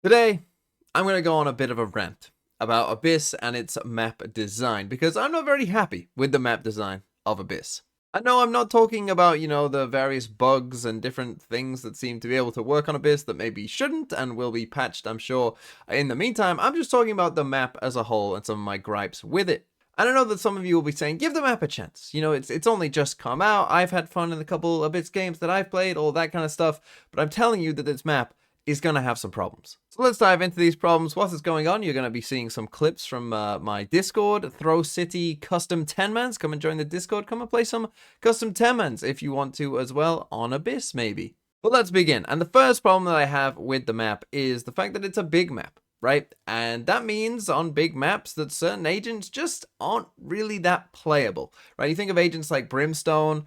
Today, I'm going to go on a bit of a rant about Abyss and its map design because I'm not very happy with the map design of Abyss. I know I'm not talking about, the various bugs and different things that seem to be able to work on Abyss that maybe shouldn't and will be patched, I'm sure. In the meantime, I'm just talking about the map as a whole and some of my gripes with it. And I know that some of you will be saying, give the map a chance. It's only just come out. I've had fun in a couple Abyss games that I've played, all that kind of stuff. But I'm telling you that this map is going to have some problems. So let's dive into these problems. Whilst it's going on, you're going to be seeing some clips from my Discord, Throw City Custom 10-mans. Come and join the Discord. Come and play some Custom 10-mans if you want to as well, on Abyss maybe. But let's begin. And the first problem that I have with the map is the fact that it's a big map, right? And that means on big maps that certain agents just aren't really that playable, right? You think of agents like Brimstone,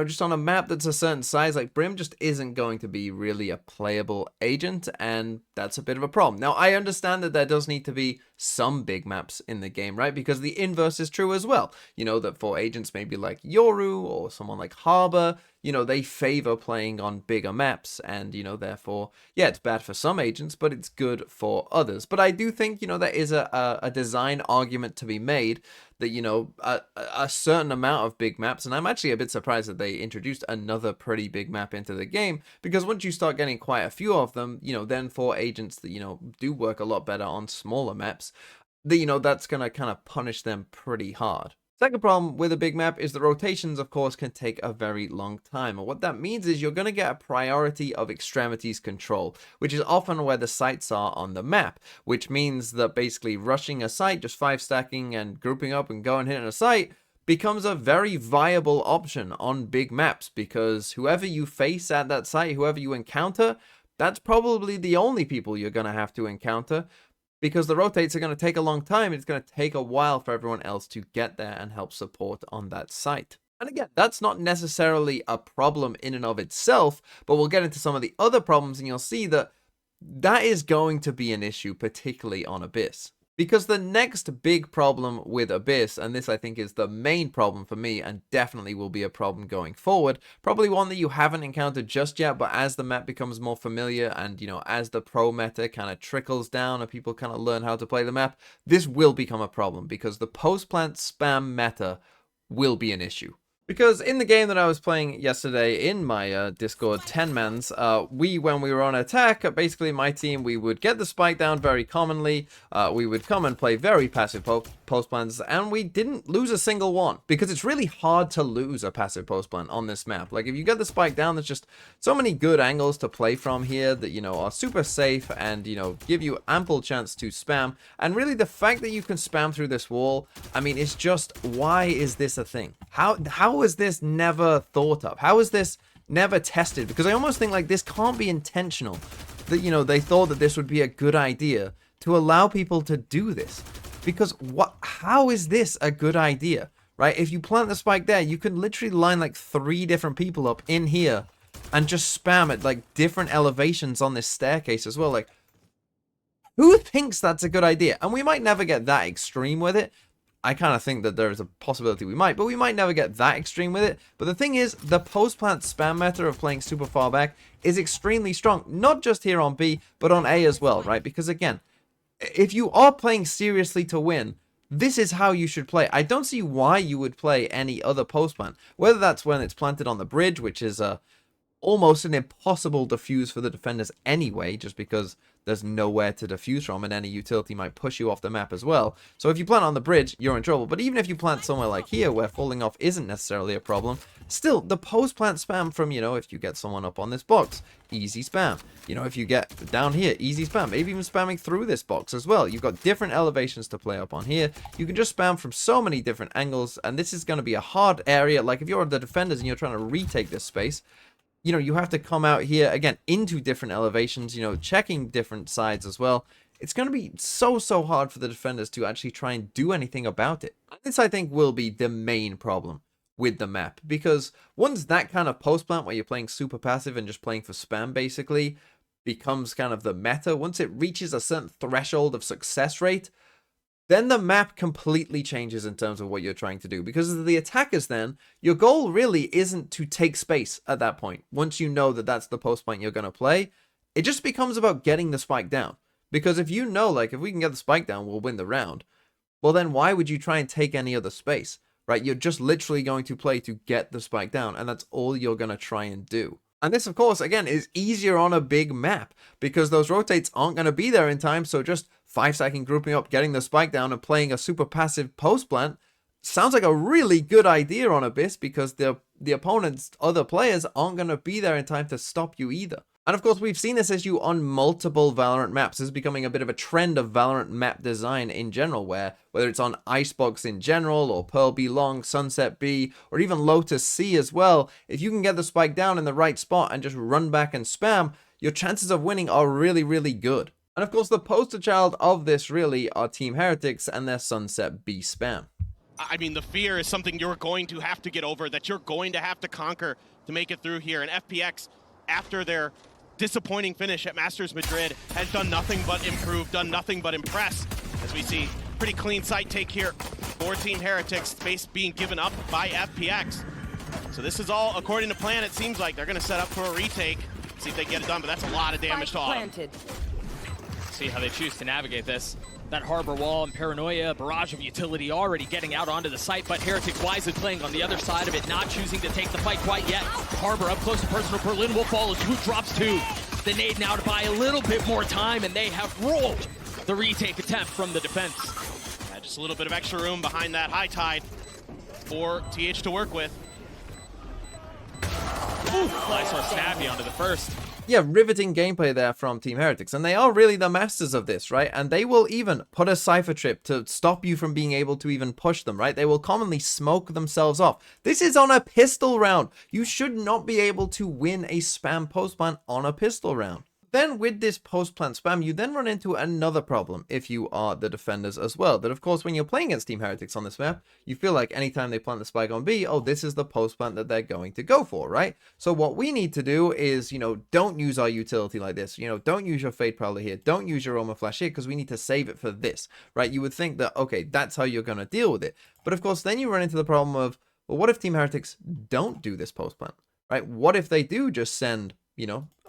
just on a map that's a certain size, like Brim just isn't going to be really a playable agent, and that's a bit of a problem. Now, I understand that there does need to be some big maps in the game, right? Because the inverse is true as well. That for agents maybe like Yoru or someone like Harbor, they favor playing on bigger maps, and, therefore, yeah, it's bad for some agents, but it's good for others. But I do think, there is a design argument to be made that, a certain amount of big maps, and I'm actually a bit surprised that they introduced another pretty big map into the game, because once you start getting quite a few of them, then for agents that, do work a lot better on smaller maps, that, that's going to kind of punish them pretty hard. Second problem with a big map is the rotations, of course, can take a very long time. And what that means is you're going to get a priority of extremities control, which is often where the sites are on the map, which means that basically rushing a site, just 5-stacking and grouping up and going hitting a site, becomes a very viable option on big maps, because whoever you face at that site, whoever you encounter, that's probably the only people you're going to have to encounter, because the rotates are going to take a long time. It's going to take a while for everyone else to get there and help support on that site. And again, that's not necessarily a problem in and of itself, but we'll get into some of the other problems and you'll see that that is going to be an issue, particularly on Abyss. Because the next big problem with Abyss, and this I think is the main problem for me and definitely will be a problem going forward, probably one that you haven't encountered just yet, but as the map becomes more familiar and, as the pro meta kind of trickles down and people kind of learn how to play the map, this will become a problem, because the post-plant spam meta will be an issue. Because in the game that I was playing yesterday in my Discord 10-mans, when we were on attack, basically my team, we would get the spike down very commonly, we would come and play very passive post plans, and we didn't lose a single one, because it's really hard to lose a passive post plan on this map. Like, if you get the spike down, there's just so many good angles to play from here that, are super safe and, give you ample chance to spam. And really, the fact that you can spam through this wall, I mean, it's just, why is this a thing? How is this never thought of? How is this never tested? Because I almost think like this can't be intentional. That, they thought that this would be a good idea to allow people to do this. Because how is this a good idea? Right? If you plant the spike there, you can literally line like 3 different people up in here and just spam at like different elevations on this staircase as well. Like, who thinks that's a good idea? And we might never get that extreme with it. I kind of think that there is a possibility we might, but we might never get that extreme with it. But the thing is, the post-plant spam meta of playing super far back is extremely strong, not just here on B, but on A as well, right? Because again, if you are playing seriously to win, this is how you should play. I don't see why you would play any other post-plant, whether that's when it's planted on the bridge, which is almost an impossible defuse for the defenders anyway, just because there's nowhere to defuse from, and any utility might push you off the map as well. So if you plant on the bridge, you're in trouble. But even if you plant somewhere like here, where falling off isn't necessarily a problem, still, the post-plant spam from, if you get someone up on this box, easy spam. If you get down here, easy spam. Maybe even spamming through this box as well. You've got different elevations to play up on here. You can just spam from so many different angles, and this is going to be a hard area. Like, if you're the defenders and you're trying to retake this space, you have to come out here, again, into different elevations, checking different sides as well. It's going to be so hard for the defenders to actually try and do anything about it. This, I think, will be the main problem with the map, because once that kind of post plant where you're playing super passive and just playing for spam, basically, becomes kind of the meta, once it reaches a certain threshold of success rate, then the map completely changes in terms of what you're trying to do. Because as the attackers then, your goal really isn't to take space at that point. Once you know that that's the post point you're going to play, it just becomes about getting the spike down. Because if you know, like, if we can get the spike down, we'll win the round. Well, then why would you try and take any other space, right? You're just literally going to play to get the spike down, and that's all you're going to try and do. And this, of course, again, is easier on a big map because those rotates aren't going to be there in time. So just 5-second grouping up, getting the spike down, and playing a super passive post plant sounds like a really good idea on Abyss because the opponent's other players aren't going to be there in time to stop you either. And of course, we've seen this issue on multiple Valorant maps. This is becoming a bit of a trend of Valorant map design in general, where whether it's on Icebox in general, or Pearl B Long, Sunset B, or even Lotus C as well, if you can get the spike down in the right spot and just run back and spam, your chances of winning are really, really good. And of course, the poster child of this really are Team Heretics and their Sunset B spam. I mean, the fear is something you're going to have to get over, that you're going to have to conquer to make it through here. And FPX, after their disappointing finish at Masters Madrid, has done nothing but improve, done nothing but impress. As we see, pretty clean site take here for Team Heretics, space being given up by FPX. So this is all according to plan. It seems like they're going to set up for a retake, see if they get it done, but that's a lot of damage to Autumn. See how they choose to navigate this. That Harbor Wall and Paranoia, barrage of utility already getting out onto the site, but Heretics wisely playing on the other side of it, not choosing to take the fight quite yet. Harbor up close to personal. Berlin will follow. Two drops two. The nade now to buy a little bit more time, and they have rolled the retake attempt from the defense. Yeah, just a little bit of extra room behind that high tide for TH to work with. Ooh, nice one, snappy onto the first. Yeah, riveting gameplay there from Team Heretics, and they are really the masters of this, right? And they will even put a Cypher trip to stop you from being able to even push them, right? They will commonly smoke themselves off. This is on a pistol round. You should not be able to win a spam post plant on a pistol round. Then with this post plant spam, you then run into another problem if you are the defenders as well. That of course, when you're playing against Team Heretics on this map, you feel like anytime they plant the spike on B, oh, this is the post plant that they're going to go for, right? So what we need to do is, don't use our utility like this. Don't use your Fade Prowler here. Don't use your Roma Flash here because we need to save it for this, right? You would think that, okay, that's how you're going to deal with it. But of course, then you run into the problem of, well, what if Team Heretics don't do this post plant, right? What if they do just send,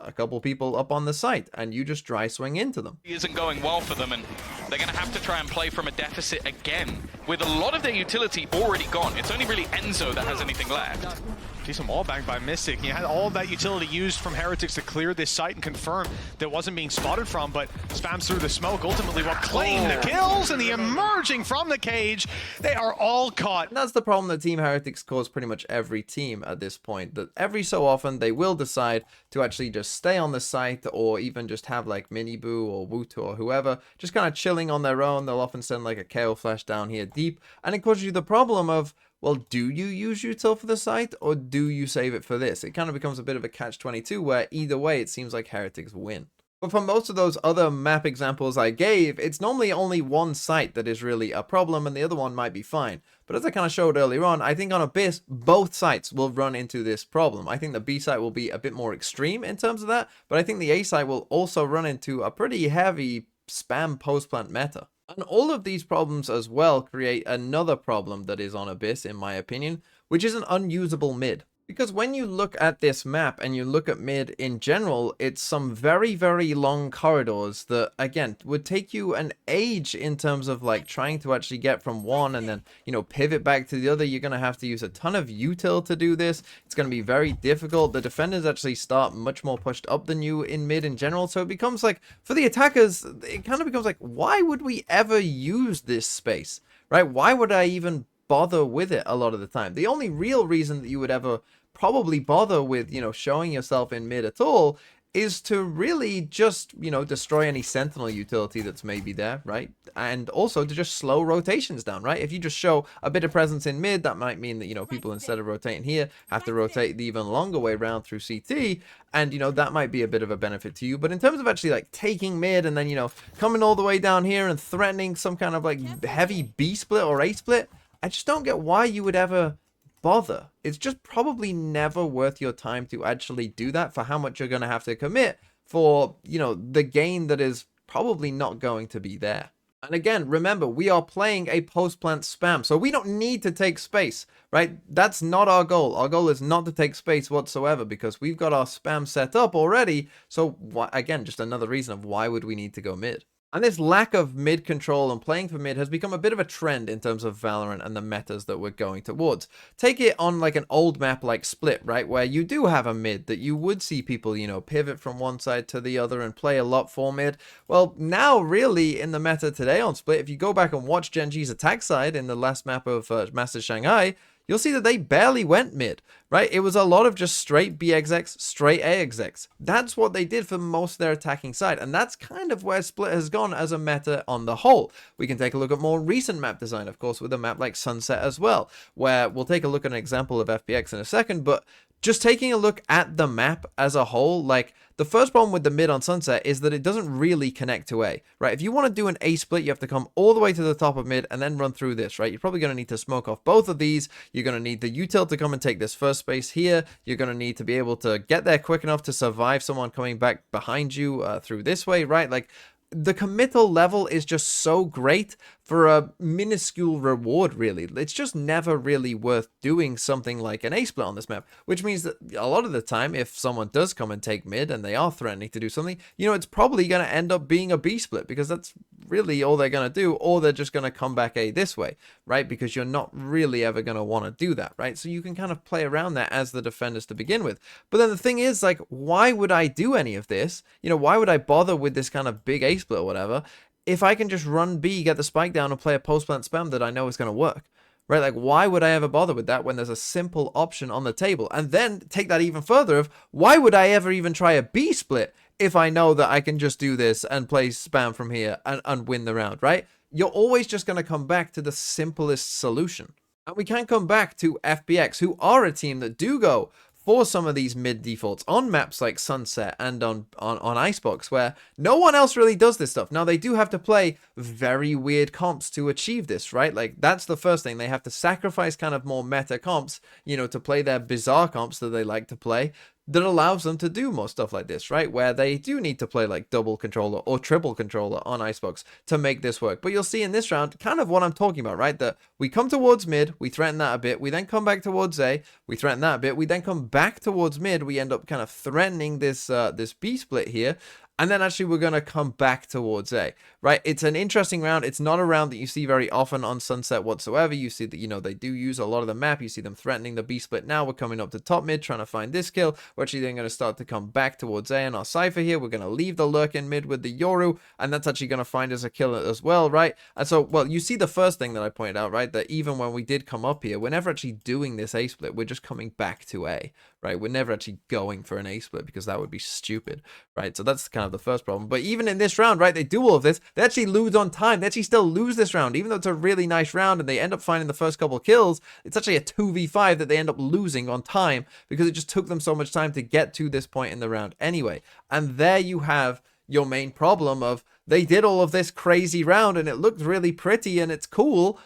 a couple people up on the site and you just dry swing into them? It isn't going well for them, and they're going to have to try and play from a deficit again with a lot of their utility already gone. It's only really Enzo that has anything left. Decent wall bang by Mystic. You had all of that utility used from Heretics to clear this site and confirm that it wasn't being spotted from, but spams through the smoke. Ultimately, will claim the kills and the emerging from the cage. They are all caught. And that's the problem that Team Heretics cause pretty much every team at this point. That every so often they will decide to actually just stay on the site, or even just have like Miniboo or Woot or whoever just kind of chilling on their own. They'll often send like a KO flash down here deep, and it causes you the problem of, well, do you use util for the site or do you save it for this? It kind of becomes a bit of a catch-22 where either way it seems like Heretics win. But for most of those other map examples I gave, it's normally only one site that is really a problem and the other one might be fine. But as I kind of showed earlier on, I think on Abyss, both sites will run into this problem. I think the B site will be a bit more extreme in terms of that, but I think the A site will also run into a pretty heavy spam post-plant meta. And all of these problems as well create another problem that is on Abyss, in my opinion, which is an unusable mid. Because when you look at this map and you look at mid in general, it's some very, very long corridors that, again, would take you an age in terms of like trying to actually get from one and then, pivot back to the other. You're going to have to use a ton of util to do this. It's going to be very difficult. The defenders actually start much more pushed up than you in mid in general. So it becomes like, for the attackers, it kind of becomes like, why would we ever use this space, right? Why would I even bother with it a lot of the time? The only real reason that you would ever probably bother with, showing yourself in mid at all is to really just, destroy any sentinel utility that's maybe there, right? And also to just slow rotations down, right? If you just show a bit of presence in mid, that might mean that, people instead of rotating here have to rotate the even longer way around through CT, and, that might be a bit of a benefit to you. But in terms of actually like taking mid and then, coming all the way down here and threatening some kind of like heavy B split or A split, I just don't get why you would ever bother. It's just probably never worth your time to actually do that for how much you're going to have to commit for, the gain that is probably not going to be there. And again, remember, we are playing a post-plant spam, so we don't need to take space, right? That's not our goal. Our goal is not to take space whatsoever because we've got our spam set up already. So again, just another reason of why would we need to go mid. And this lack of mid control and playing for mid has become a bit of a trend in terms of Valorant and the metas that we're going towards. Take it on like an old map like Split, right? Where you do have a mid that you would see people, you know, pivot from one side to the other and play a lot for mid. Well, now really in the meta today on Split, if you go back and watch Gen G's attack side in the last map of Masters Shanghai, you'll see that they barely went mid, right? It was a lot of just straight BXX, straight AXX. That's what they did for most of their attacking side, and that's kind of where Split has gone as a meta on the whole. We can take a look at more recent map design, of course, with a map like Sunset as well, where we'll take a look at an example of FPX in a second, but just taking a look at the map as a whole, like, the first problem with the mid on Sunset is that it doesn't really connect to A, right? If you want to do an A split, you have to come all the way to the top of mid and then run through this, right? You're probably going to need to smoke off both of these. You're going to need the util to come and take this first space here. You're going to need to be able to get there quick enough to survive someone coming back behind you through this way, right? Like, the committal level is just so great for a minuscule reward, really. It's just never really worth doing something like an A-split on this map, which means that a lot of the time, if someone does come and take mid and they are threatening to do something, you know, it's probably going to end up being a B-split because that's really all they're going to do, or they're just going to come back A this way, right? Because you're not really ever going to want to do that, right? So you can kind of play around that as the defenders to begin with. But then the thing is, like, why would I do any of this? You know, why would I bother with this kind of big A-split or whatever if I can just run B, get the spike down, and play a post-plant spam that I know is going to work? Right? Like, why would I ever bother with that when there's a simple option on the table? And then take that even further of, why would I ever even try a B split if I know that I can just do this and play spam from here and win the round, right? You're always just going to come back to the simplest solution. And we can come back to FPX, who are a team that do go for some of these mid defaults on maps like Sunset and on Icebox, where no one else really does this stuff. Now, they do have to play very weird comps to achieve this, right? Like, that's the first thing. They have to sacrifice kind of more meta comps, you know, to play their bizarre comps that they like to play, that allows them to do more stuff like this, right? Where they do need to play like double controller or triple controller on Icebox to make this work. But you'll see in this round kind of what I'm talking about, right? That we come towards mid, we threaten that a bit, we then come back towards A, we threaten that a bit, we then come back towards mid, we end up kind of threatening this this B split here. And then actually we're going to come back towards A, right? It's an interesting round. It's not a round that you see very often on Sunset whatsoever. You see that, you know, they do use a lot of the map. You see them threatening the B split. Now we're coming up to top mid, trying to find this kill. We're actually then going to start to come back towards A in our Cypher here. We're going to leave the lurk in mid with the Yoru, and that's actually going to find us a kill as well, right? And so, well, you see the first thing that I pointed out, right? That even when we did come up here, we're never actually doing this A split. We're just coming back to A, right? We're never actually going for an A split because that would be stupid, right? So that's kind of the first problem. But even in this round, right, they do all of this. They actually lose on time. They actually still lose this round, even though it's a really nice round and they end up finding the first couple kills. It's actually a 2v5 that they end up losing on time because it just took them so much time to get to this point in the round anyway. And there you have your main problem of they did all of this crazy round and it looked really pretty and it's cool,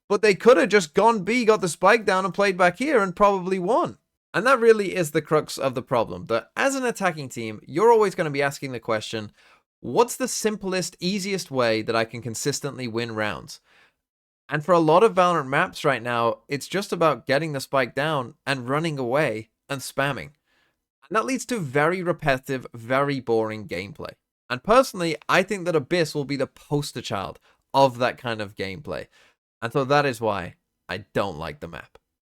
but they could have just gone B, got the spike down and played back here and probably won. And that really is the crux of the problem, that as an attacking team, you're always going to be asking the question, what's the simplest, easiest way that I can consistently win rounds? And for a lot of Valorant maps right now, it's just about getting the spike down and running away and spamming. And that leads to very repetitive, very boring gameplay. And personally, I think that Abyss will be the poster child of that kind of gameplay. And so that is why I don't like the map.